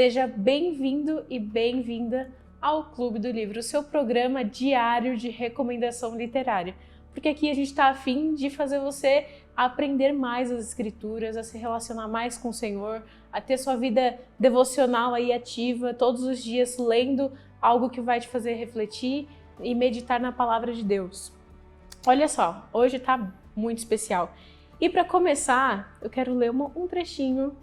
Seja bem-vindo e bem-vinda ao Clube do Livro, o seu programa diário de recomendação literária. Porque aqui a gente está a fim de fazer você aprender mais as escrituras, a se relacionar mais com o Senhor, a ter sua vida devocional aí ativa, todos os dias lendo algo que vai te fazer refletir e meditar na palavra de Deus. Olha só, hoje está muito especial. E para começar, eu quero ler um trechinho,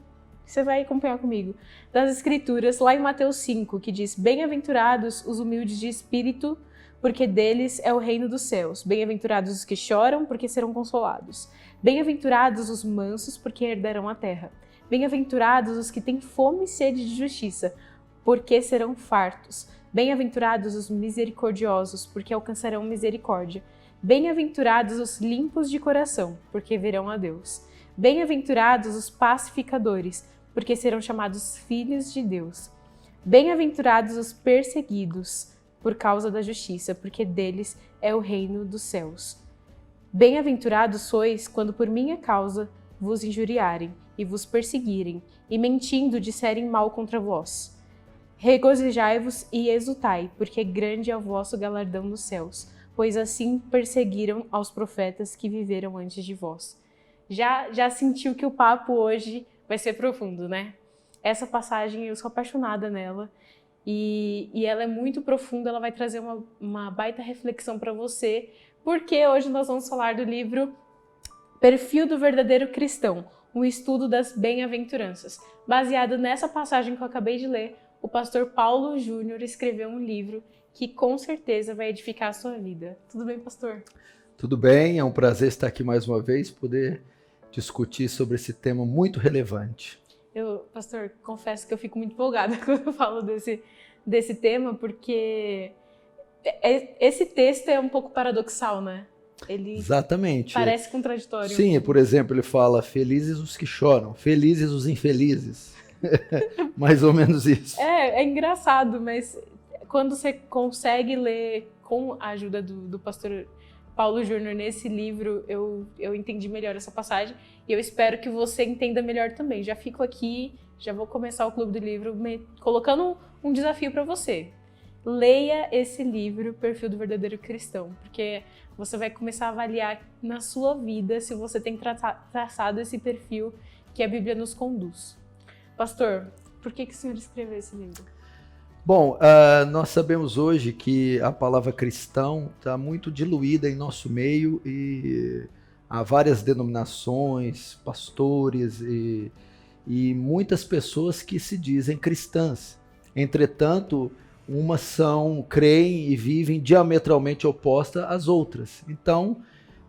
você vai acompanhar comigo, das Escrituras, lá em Mateus 5, que diz: Bem-aventurados os humildes de espírito, porque deles é o reino dos céus. Bem-aventurados os que choram, porque serão consolados. Bem-aventurados os mansos, porque herdarão a terra. Bem-aventurados os que têm fome e sede de justiça, porque serão fartos. Bem-aventurados os misericordiosos, porque alcançarão misericórdia. Bem-aventurados os limpos de coração, porque verão a Deus. Bem-aventurados os pacificadores, porque serão chamados filhos de Deus. Bem-aventurados os perseguidos por causa da justiça, porque deles é o reino dos céus. Bem-aventurados sois quando por minha causa vos injuriarem e vos perseguirem, e mentindo disserem mal contra vós. Regozijai-vos e exultai, porque grande é o vosso galardão nos céus, pois assim perseguiram aos profetas que viveram antes de vós. Já sentiu que o papo hoje vai ser profundo, né? Essa passagem, eu sou apaixonada nela e ela é muito profunda, ela vai trazer uma baita reflexão para você, porque hoje nós vamos falar do livro Perfil do Verdadeiro Cristão, um estudo das bem-aventuranças. Baseado nessa passagem que eu acabei de ler, o pastor Paulo Júnior escreveu um livro que com certeza vai edificar a sua vida. Tudo bem, pastor? Tudo bem, é um prazer estar aqui mais uma vez, poder discutir sobre esse tema muito relevante. Pastor, confesso que eu fico muito empolgada quando eu falo desse tema, porque esse texto é um pouco paradoxal, né? Ele Exatamente. Parece contraditório. Sim, por exemplo, ele fala: felizes os que choram, felizes os infelizes. Mais ou menos isso. É engraçado, mas quando você consegue ler com a ajuda do pastor Paulo Júnior nesse livro, eu entendi melhor essa passagem e eu espero que você entenda melhor também. Já fico aqui, já vou começar o Clube do Livro colocando um desafio para você. Leia esse livro, Perfil do Verdadeiro Cristão, porque você vai começar a avaliar na sua vida se você tem traçado esse perfil que a Bíblia nos conduz. Pastor, por que o senhor escreveu esse livro? Bom, nós sabemos hoje que a palavra cristão está muito diluída em nosso meio e há várias denominações, pastores e muitas pessoas que se dizem cristãs. Entretanto, umas creem e vivem diametralmente oposta às outras. Então,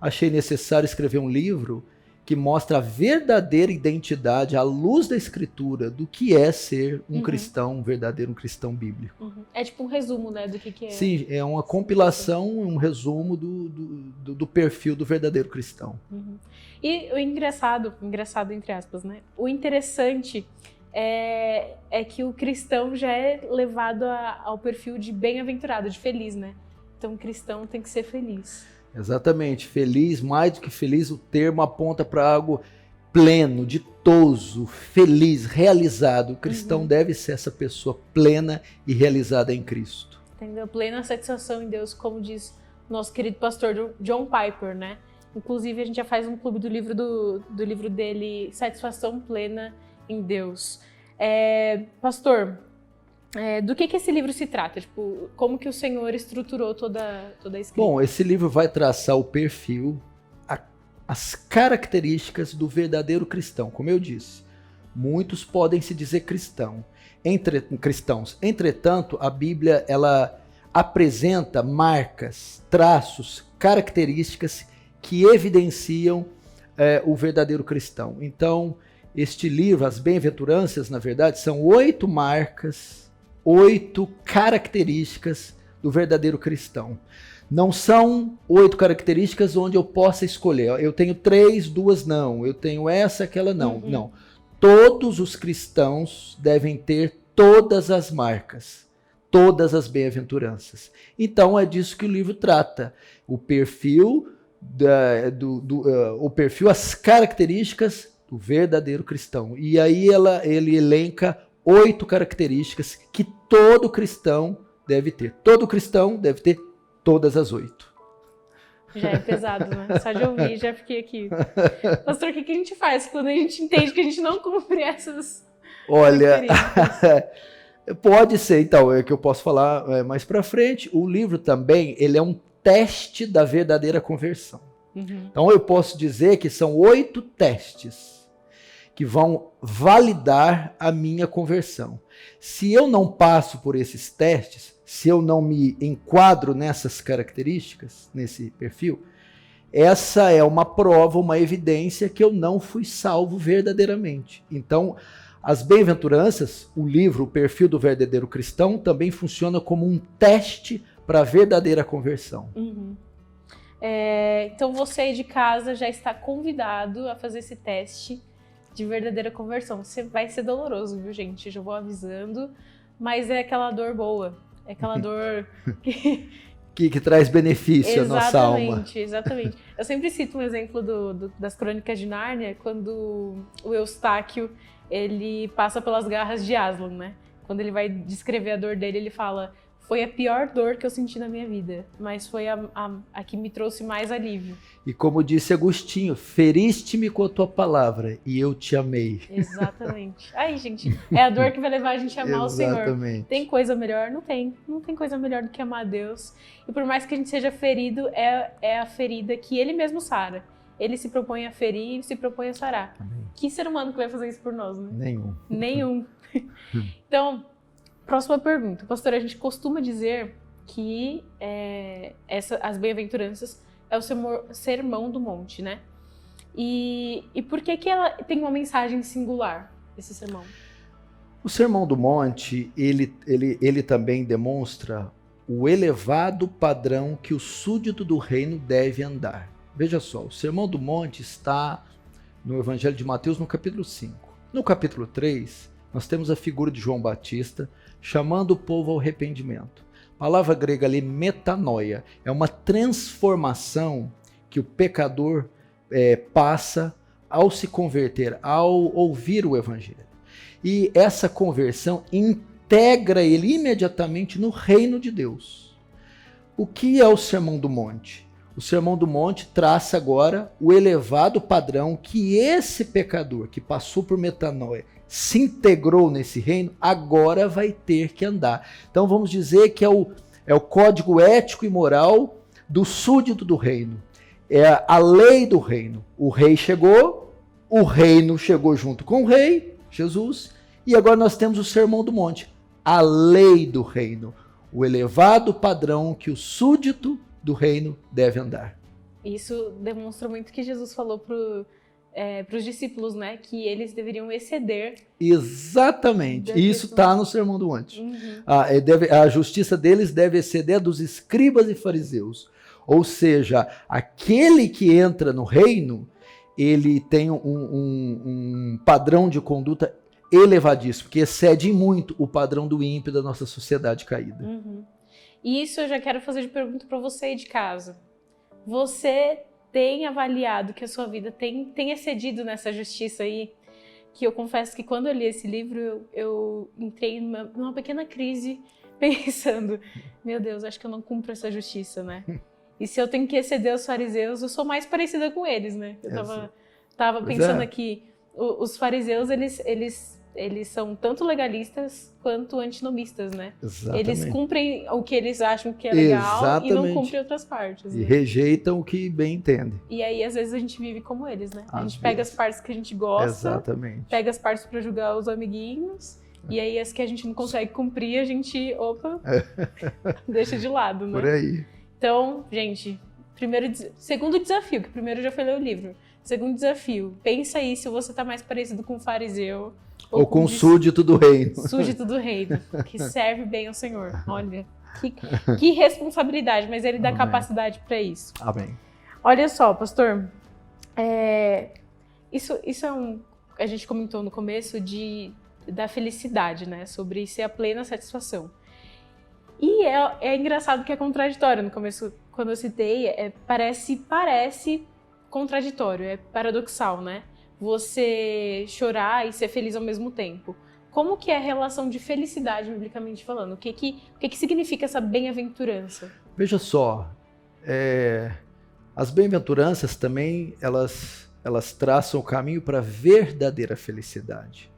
achei necessário escrever um livro que mostra a verdadeira identidade, à luz da Escritura, do que é ser um cristão, um verdadeiro cristão bíblico. É tipo um resumo, né, do que é. Sim, é uma compilação, um resumo do perfil do verdadeiro cristão. E o engraçado entre aspas, né? O interessante é que o cristão já é levado ao perfil de bem-aventurado, de feliz, né? Então o cristão tem que ser feliz. Exatamente, feliz, mais do que feliz, o termo aponta para algo pleno, ditoso, feliz, realizado. O cristão deve ser essa pessoa plena e realizada em Cristo. Entendeu? Plena satisfação em Deus, como diz nosso querido pastor John Piper, né? Inclusive, a gente já faz um clube do livro dele, Satisfação Plena em Deus. Pastor, do que esse livro se trata? Tipo, como que o Senhor estruturou toda a escrita? Bom, esse livro vai traçar o perfil, as características do verdadeiro cristão. Como eu disse, muitos podem se dizer cristãos. Entretanto, a Bíblia ela apresenta marcas, traços, características que evidenciam o verdadeiro cristão. Então, este livro, As Bem-aventuranças, na verdade, são 8 marcas, 8 características do verdadeiro cristão. Não são 8 características onde eu possa escolher. Eu tenho 3, 2 não. Eu tenho essa, aquela não. Não. Todos os cristãos devem ter todas as marcas, todas as bem-aventuranças. Então é disso que o livro trata. O perfil, as características do verdadeiro cristão. E aí ele elenca 8 características que todo cristão deve ter. Todo cristão deve ter todas as 8. Já é pesado, né? Só de ouvir, já fiquei aqui. Pastor, o que a gente faz quando a gente entende que a gente não cumpre essas características? Pode ser, então, é que eu posso falar mais para frente. O livro também, ele é um teste da verdadeira conversão. Então eu posso dizer que são 8 testes que vão validar a minha conversão. Se eu não passo por esses testes, se eu não me enquadro nessas características, nesse perfil, essa é uma prova, uma evidência que eu não fui salvo verdadeiramente. Então, as bem-aventuranças, o livro, o perfil do verdadeiro cristão, também funciona como um teste para a verdadeira conversão. Então você aí de casa já está convidado a fazer esse teste de verdadeira conversão. Vai ser doloroso, viu, gente? Eu já vou avisando, mas é aquela dor boa. É aquela dor que traz benefício à nossa alma. Exatamente. Eu sempre cito um exemplo das Crônicas de Nárnia, quando o Eustáquio ele passa pelas garras de Aslan, né? Quando ele vai descrever a dor dele, ele fala: foi a pior dor que eu senti na minha vida, mas foi a que me trouxe mais alívio. E como disse Agostinho, feriste-me com a tua palavra e eu te amei. Exatamente. Aí, gente, é a dor que vai levar a gente a amar o Senhor. Tem coisa melhor? Não tem. Não tem coisa melhor do que amar a Deus. E por mais que a gente seja ferido, é a ferida que Ele mesmo sara. Ele se propõe a ferir e se propõe a sarar. Amém. Que ser humano que vai fazer isso por nós, né? Nenhum. Então, próxima pergunta. Pastor, a gente costuma dizer que as bem-aventuranças é o sermão do monte, né? E por que ela tem uma mensagem singular, esse sermão? O sermão do monte, ele também demonstra o elevado padrão que o súdito do reino deve andar. Veja só, o sermão do monte está no Evangelho de Mateus, no capítulo 5. No capítulo 3, nós temos a figura de João Batista chamando o povo ao arrependimento. A palavra grega ali, metanoia, é uma transformação que o pecador passa ao se converter, ao ouvir o Evangelho. E essa conversão integra ele imediatamente no reino de Deus. O que é o Sermão do Monte? O Sermão do Monte traça agora o elevado padrão que esse pecador que passou por metanoia, se integrou nesse reino, agora vai ter que andar. Então vamos dizer que é o código ético e moral do súdito do reino. É a lei do reino. O rei chegou, o reino chegou junto com o rei, Jesus, e agora nós temos o Sermão do Monte, a lei do reino, o elevado padrão que o súdito do reino deve andar. Isso demonstra muito que Jesus falou para os discípulos, né, que eles deveriam exceder. Exatamente, isso está no Sermão do Monte. A justiça deles deve exceder a dos escribas e fariseus. Ou seja, aquele que entra no reino, ele tem um padrão de conduta elevadíssimo, que excede muito o padrão do ímpio da nossa sociedade caída. E isso eu já quero fazer de pergunta para você aí de casa. Você tem avaliado que a sua vida tem excedido nessa justiça aí? Que eu confesso que quando eu li esse livro, eu entrei numa pequena crise pensando, meu Deus, acho que eu não cumpro essa justiça, né? E se eu tenho que exceder os fariseus, eu sou mais parecida com eles, né? Eu tava pensando aqui, os fariseus, eles são tanto legalistas quanto antinomistas, né? Exatamente. Eles cumprem o que eles acham que é legal e não cumprem outras partes. E né? rejeitam o que bem entendem. E aí, às vezes, a gente vive como eles, né? A gente pega as partes que a gente gosta, exatamente, pega as partes para julgar os amiguinhos, e aí as que a gente não consegue cumprir, a gente, deixa de lado, né? Por aí. Então, gente, segundo desafio, que primeiro já foi ler o livro. Segundo desafio, pensa aí se você tá mais parecido com um fariseu ou com o súdito do reino. Súdito do reino, que serve bem ao Senhor. Olha, que responsabilidade, mas Ele dá capacidade para isso. Amém. Olha só, pastor, isso a gente comentou no começo da felicidade, né? Sobre ser a plena satisfação. E é engraçado que é contraditório. No começo, quando eu citei, parece contraditório, é paradoxal, né? Você chorar e ser feliz ao mesmo tempo. como que é a relação de felicidade, biblicamente falando? O que significa essa bem-aventurança? Veja só, as bem-aventuranças também, elas traçam o caminho para a verdadeira felicidade.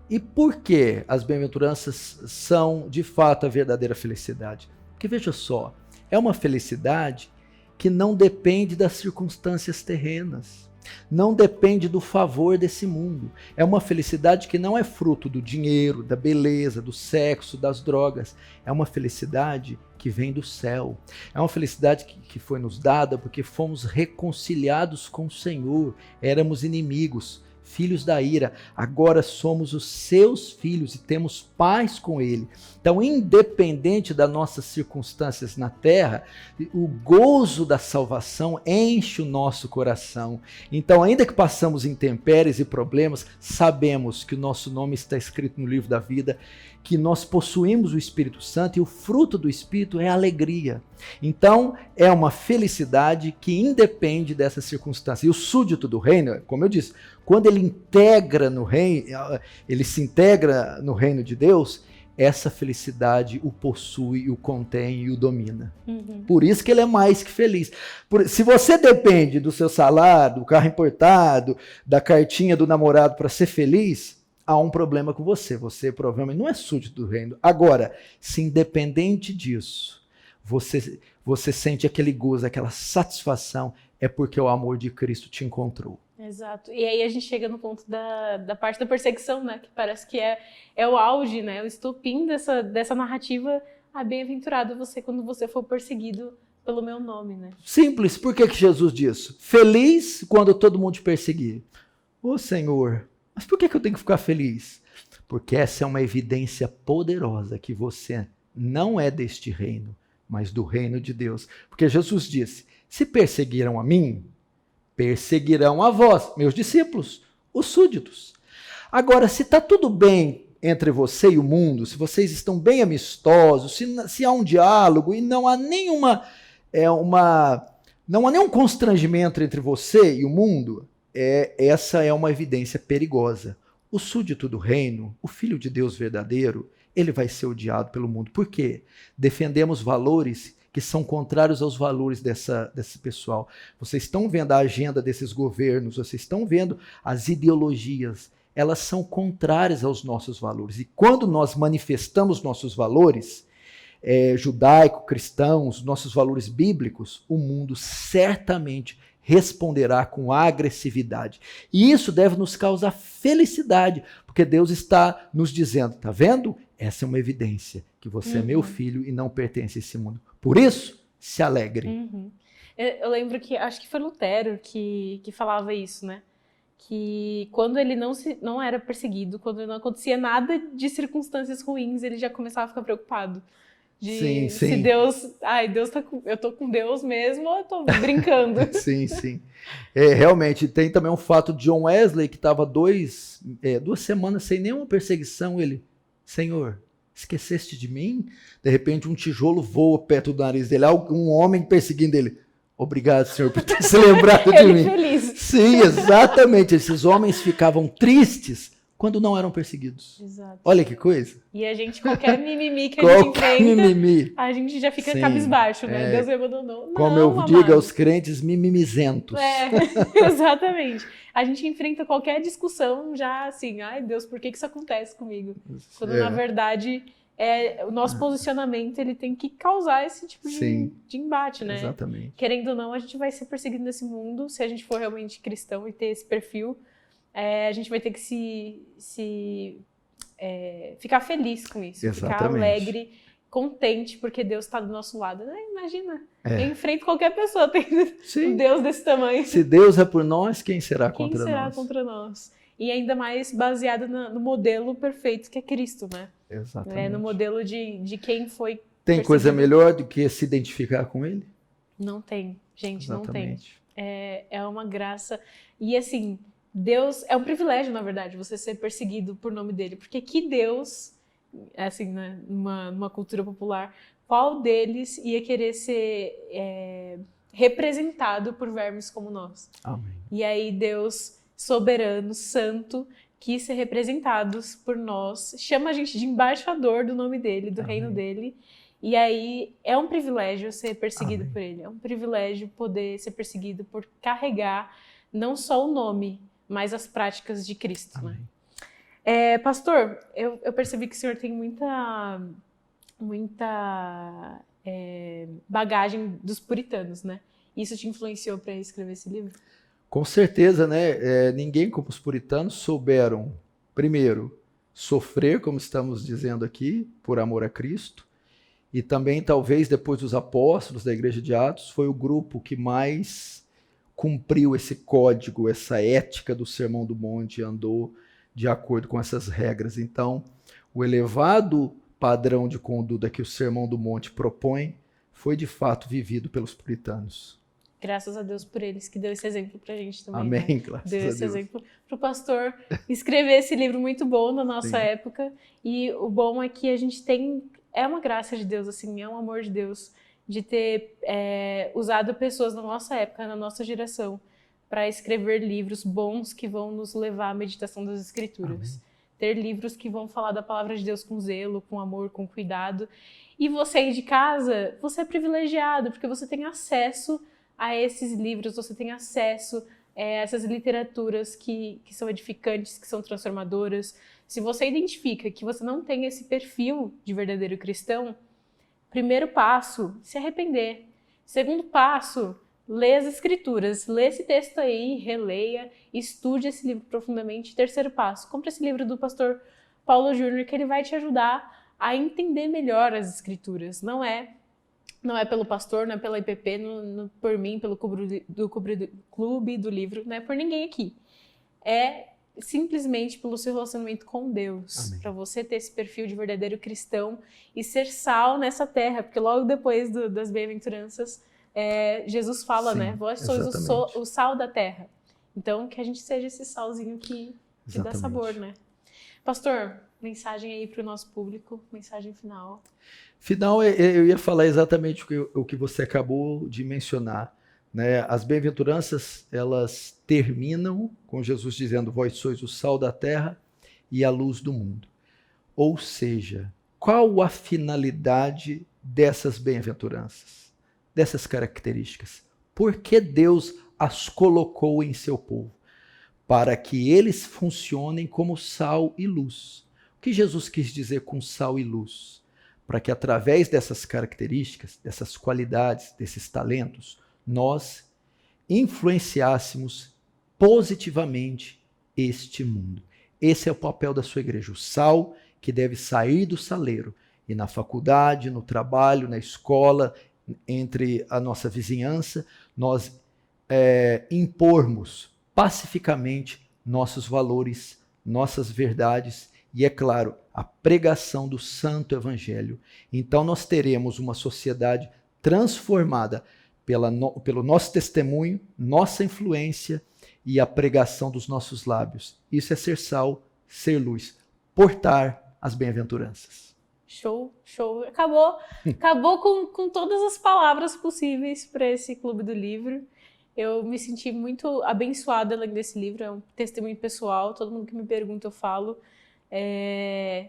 E por que as bem-aventuranças são, de fato, a verdadeira felicidade? Porque, veja só, é uma felicidade que não depende das circunstâncias terrenas, não depende do favor desse mundo. É uma felicidade que não é fruto do dinheiro, da beleza, do sexo, das drogas. É uma felicidade que vem do céu. É uma felicidade que foi nos dada porque fomos reconciliados com o Senhor. Éramos inimigos, filhos da ira, agora somos os seus filhos e temos paz com ele. Então, independente das nossas circunstâncias na terra, o gozo da salvação enche o nosso coração. Então, ainda que passamos intempéries e problemas, sabemos que o nosso nome está escrito no livro da vida, que nós possuímos o Espírito Santo e o fruto do Espírito é a alegria. Então, é uma felicidade que independe dessa circunstância. E o súdito do reino, como eu disse, quando ele integra no reino, ele se integra no reino de Deus, essa felicidade o possui, o contém e o domina. Por isso que ele é mais que feliz. Se você depende do seu salário, do carro importado, da cartinha do namorado para ser feliz, há um problema com você. Você provavelmente não é súdito do reino. Agora, se independente disso, você sente aquele gozo, aquela satisfação, é porque o amor de Cristo te encontrou. Exato. E aí a gente chega no ponto da parte da perseguição, né? Que parece que é o auge, né? O estopim dessa narrativa. Bem-aventurado você quando você for perseguido pelo meu nome, né? Simples. Por que Jesus disse? Feliz quando todo mundo te perseguir. Ô Senhor, mas por que eu tenho que ficar feliz? Porque essa é uma evidência poderosa que você não é deste reino, mas do reino de Deus. Porque Jesus disse, se perseguiram a mim, perseguirão a vós, meus discípulos, os súditos. Agora, se está tudo bem entre você e o mundo, se vocês estão bem amistosos, se há um diálogo e não há nenhum constrangimento entre você e o mundo, essa é uma evidência perigosa. O súdito do reino, o filho de Deus verdadeiro, ele vai ser odiado pelo mundo. Por quê? Defendemos valores que são contrários aos valores desse pessoal. Vocês estão vendo a agenda desses governos, vocês estão vendo as ideologias, elas são contrárias aos nossos valores. E quando nós manifestamos nossos valores, judaico-cristãos, nossos valores bíblicos, o mundo certamente responderá com agressividade. E isso deve nos causar felicidade, porque Deus está nos dizendo, tá vendo? Essa é uma evidência que você é meu filho e não pertence a esse mundo. Por isso, se alegre. Eu lembro que, acho que foi Lutero que falava isso, né? Que quando ele não era perseguido, quando não acontecia nada de circunstâncias ruins, ele já começava a ficar preocupado. Sim. Se Deus eu tô com Deus mesmo ou eu tô brincando? Sim. Realmente, tem também um fato de John Wesley, que estava 2 semanas sem nenhuma perseguição. Ele, Senhor, esqueceste de mim? De repente um tijolo voa perto do nariz dele, um homem perseguindo ele. Obrigado, Senhor, por ter se lembrado de mim. Feliz. Sim, exatamente. Esses homens ficavam tristes quando não eram perseguidos. Exato. Olha que coisa. E a gente, qualquer mimimi que a gente enfrenta, a gente já fica cabisbaixo, né? Deus me abandonou. Como eu digo aos crentes, mimimizentos. Exatamente. A gente enfrenta qualquer discussão já assim, ai Deus, por que isso acontece comigo? Quando na verdade o nosso posicionamento ele tem que causar esse tipo de embate, né? Exatamente. Querendo ou não, a gente vai ser perseguido nesse mundo, se a gente for realmente cristão e ter esse perfil. A gente vai ter que ficar feliz com isso, Exatamente. Ficar alegre, contente, porque Deus está do nosso lado. Imagina, eu enfrento qualquer pessoa tendo um Deus desse tamanho. Se Deus é por nós, quem será contra nós? Quem será contra nós? E ainda mais baseado no modelo perfeito que é Cristo, né? Exatamente. No modelo de quem foi Tem coisa melhor do que se identificar com Ele? Não tem, gente, Exatamente. Não tem. É uma graça. E assim, Deus, é um privilégio, na verdade, você ser perseguido por nome dele, porque que Deus, assim, né, numa cultura popular, qual deles ia querer ser representado por vermes como nós? Amém. E aí Deus, soberano, santo, quis ser representados por nós, chama a gente de embaixador do nome dele, do reino dele. E aí é um privilégio ser perseguido por ele, é um privilégio poder ser perseguido por carregar não só o nome, mas as práticas de Cristo. Né? Pastor, eu percebi que o senhor tem muita bagagem dos puritanos, né? Isso te influenciou para escrever esse livro? Com certeza, né? Ninguém como os puritanos souberam, primeiro, sofrer, como estamos dizendo aqui, por amor a Cristo, e também, talvez, depois dos apóstolos da Igreja de Atos, foi o grupo que mais cumpriu esse código, essa ética do Sermão do Monte, andou de acordo com essas regras. Então, o elevado padrão de conduta que o Sermão do Monte propõe foi, de fato, vivido pelos puritanos. Graças a Deus por eles, que deu esse exemplo pra gente também. Amém, né? graças deu a esse Deus. exemplo pro pastor escrever esse livro muito bom na nossa época. E o bom é que a gente tem... É uma graça de Deus, assim, é um amor de Deus de ter usado pessoas na nossa época, na nossa geração, para escrever livros bons que vão nos levar à meditação das Escrituras. Amém. Ter livros que vão falar da palavra de Deus com zelo, com amor, com cuidado. E você aí de casa, você é privilegiado, porque você tem acesso a esses livros, você tem acesso a essas literaturas que são edificantes, que são transformadoras. Se você identifica que você não tem esse perfil de verdadeiro cristão, primeiro passo, se arrepender. Segundo passo, lê as Escrituras, lê esse texto aí, releia, estude esse livro profundamente. Terceiro passo, compre esse livro do pastor Paulo Júnior, que ele vai te ajudar a entender melhor as Escrituras. Não é pelo pastor, não é pela IPP, por mim, pelo clube do livro, não é por ninguém aqui. É simplesmente pelo seu relacionamento com Deus, para você ter esse perfil de verdadeiro cristão e ser sal nessa terra, porque logo depois das bem-aventuranças, Jesus fala, Sim, né? Vós sois o sal da terra. Então, que a gente seja esse salzinho que dá sabor, né? Pastor, mensagem aí para o nosso público, mensagem final. Final, eu ia falar exatamente o que você acabou de mencionar. Né? As bem-aventuranças, elas terminam com Jesus dizendo: vós sois o sal da terra e a luz do mundo. Ou seja, qual a finalidade dessas bem-aventuranças, dessas características? Por que Deus as colocou em seu povo? Para que eles funcionem como sal e luz. O que Jesus quis dizer com sal e luz? Para que através dessas características, dessas qualidades, desses talentos, nós influenciássemos positivamente este mundo. Esse é o papel da sua igreja, o sal que deve sair do saleiro e na faculdade, no trabalho, na escola, entre a nossa vizinhança, nós impormos pacificamente nossos valores, nossas verdades e, é claro, a pregação do Santo Evangelho. Então nós teremos uma sociedade transformada pelo nosso testemunho, nossa influência e a pregação dos nossos lábios. Isso é ser sal, ser luz, portar as bem-aventuranças. Show, show. Acabou com todas as palavras possíveis para esse Clube do Livro. Eu me senti muito abençoada lendo esse livro, é um testemunho pessoal, todo mundo que me pergunta eu falo.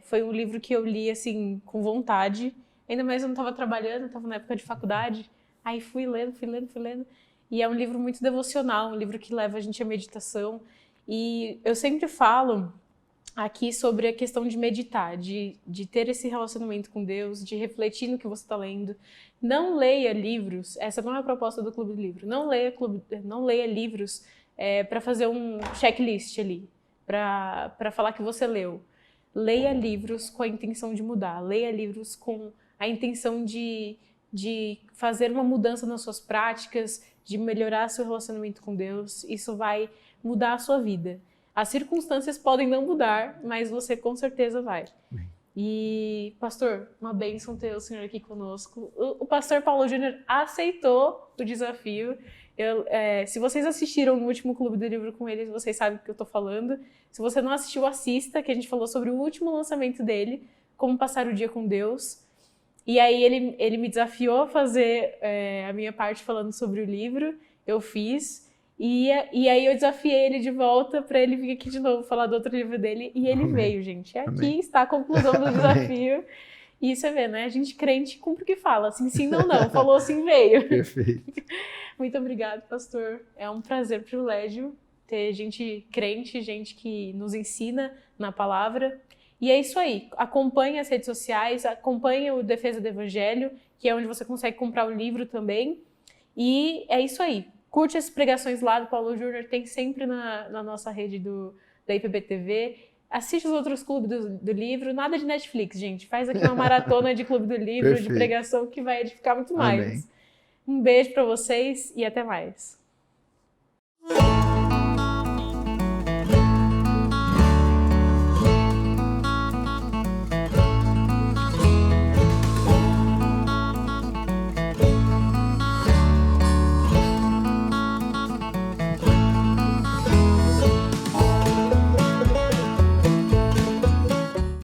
Foi um livro que eu li assim com vontade, ainda mais eu não estava trabalhando, estava na época de faculdade. Aí fui lendo. E é um livro muito devocional, um livro que leva a gente à meditação. E eu sempre falo aqui sobre a questão de meditar, de ter esse relacionamento com Deus, de refletir no que você está lendo. Não leia livros, essa não é a proposta do Clube do Livro, não leia livros para fazer um checklist ali, para falar que você leu. Leia livros com a intenção de mudar, leia livros com a intenção de fazer uma mudança nas suas práticas, de melhorar seu relacionamento com Deus. Isso vai mudar a sua vida. As circunstâncias podem não mudar, mas você com certeza vai. E, pastor, uma bênção ter o senhor aqui conosco. O pastor Paulo Júnior aceitou o desafio. Se vocês assistiram no último Clube do Livro com ele, vocês sabem do que eu estou falando. Se você não assistiu, assista, que a gente falou sobre o último lançamento dele, Como Passar o Dia com Deus. E aí ele me desafiou a fazer a minha parte falando sobre o livro. Eu fiz. E aí eu desafiei ele de volta para ele vir aqui de novo falar do outro livro dele. E ele veio, gente. Aqui Amém. está a conclusão do desafio. E você vê, né? A gente crente cumpre o que fala. Assim, sim, não, não. Falou sim, veio. Perfeito. Muito obrigada, pastor. É um prazer, privilégio ter gente crente, gente que nos ensina na palavra. E é isso aí. Acompanhe as redes sociais, acompanhe o Defesa do Evangelho, que é onde você consegue comprar o livro também. E é isso aí. Curte as pregações lá do Paulo Júnior, tem sempre na nossa rede da IPB-TV. Assiste os outros clubes do livro, nada de Netflix, gente. Faz aqui uma maratona de clube do livro, de pregação, que vai edificar muito mais. Amém. Um beijo para vocês e até mais.